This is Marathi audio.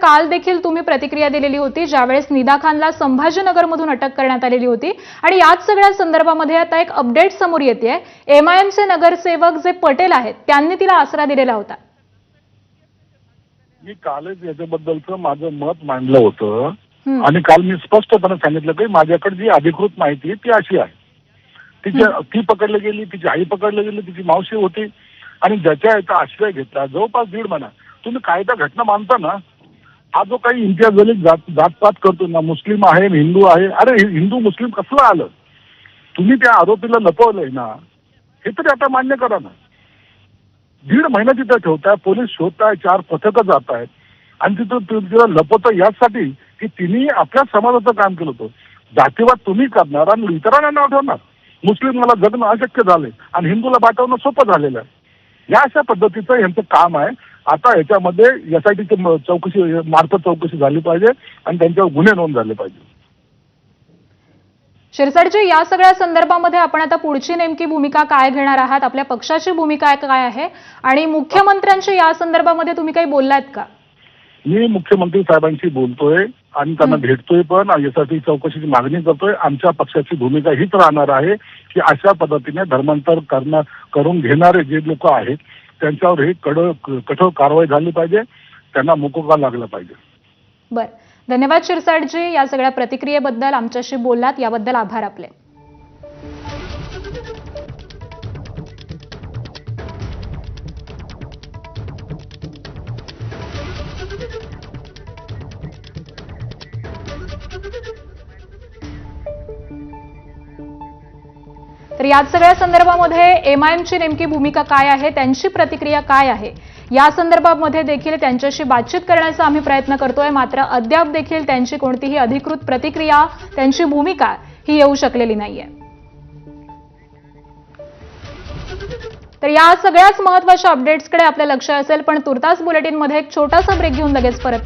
काल देखील तुम्ही प्रतिक्रिया दिलेली होती, ज्यावेळेस निदा खानला संभाजीनगरमधून अटक करण्यात आलेली होती आणि याच सगळ्या संदर्भामध्ये आता एक अपडेट समोर येतेय। एमआयएमचे नगरसेवक जे पटेल आहेत त्यांनी तिला आसरा दिलेला होता। मी कालच याच्याबद्दलचं माझं मत मांडलं होतं आणि काल मी स्पष्टपणे सांगितलं की माझ्याकडे जी अधिकृत माहिती ती अशी आहे, ती पकडली गेली, तिची आई पकडली गेली, तिची मावशी होती आणि ज्याच्या याचा आश्रय घेतला जवळपास 1.5 महिना। तुम्ही कायदा घटना मानता ना, हा जो काही इंडिया जातपात करतो ना, मुस्लिम आहे हिंदू आहे, अरे हिंदू मुस्लिम कसलं आलं? तुम्ही त्या आरोपीला लपवलंय ना, हे तरी आता मान्य करा ना। 1.5 महिना तिथं ठेवताय, पोलीस शोधताय, 4 पथकं जात आहेत आणि तिला लपवतं यासाठी की तिने आपल्या समाजाचं काम केलं होतं। जातीवाद तुम्ही करणार आणि इतरांना नाव ठेवणार। मुस्लिमाला जगणं अशक्य झालंय आणि हिंदूला पाठवणं सोपं झालेलं आहे। या अशा पद्धतीचं यांचं काम आहे। आता याच्यामध्ये एसआयटीची चौकशी मार्फत चौकशी झाली पाहिजे आणि त्यांच्यावर गुन्हे नोंद झाले पाहिजे। शिरसाटजी, या सगळ्या संदर्भामध्ये आपण आता पुढची नेमकी भूमिका काय घेणार आहात? आपल्या पक्षाची भूमिका काय आहे आणि मुख्यमंत्र्यांशी या संदर्भामध्ये तुम्ही काही बोललात का? मी मुख्यमंत्री साहेबांशी बोलतोय आणि त्यांना भेटतोय पण यासाठी चौकशीची मागणी करतोय। आमच्या पक्षाची भूमिका हीच राहणार आहे की अशा पद्धतीने धर्मांतर करून घेणारे जे लोक आहेत त्यांच्यावर ही कठोर कारवाई झाली पाहिजे, त्यांना मुकोका लागला पाहिजे। बरं, धन्यवाद शिरसाटजी, या सगळ्या प्रतिक्रियेबद्दल, आमच्याशी बोललात याबद्दल आभार आपले। तर याच सगळ्या संदर्भामध्ये एमआयएमची नेमकी भूमिका काय आहे, त्यांची प्रतिक्रिया काय आहे, या संदर्भामध्ये देखील त्यांच्याशी बातचीत करण्याचा आम्ही प्रयत्न करतोय। मात्र अद्याप देखील त्यांची कोणतीही अधिकृत प्रतिक्रिया, त्यांची भूमिका ही येऊ शकलेली नाहीये। तर या सगळ्याच महत्त्वाच्या अपडेट्सकडे आपलं लक्ष असेल, पण तुर्तास बुलेटिनमध्ये एक छोटासा ब्रेक घेऊन लगेच परत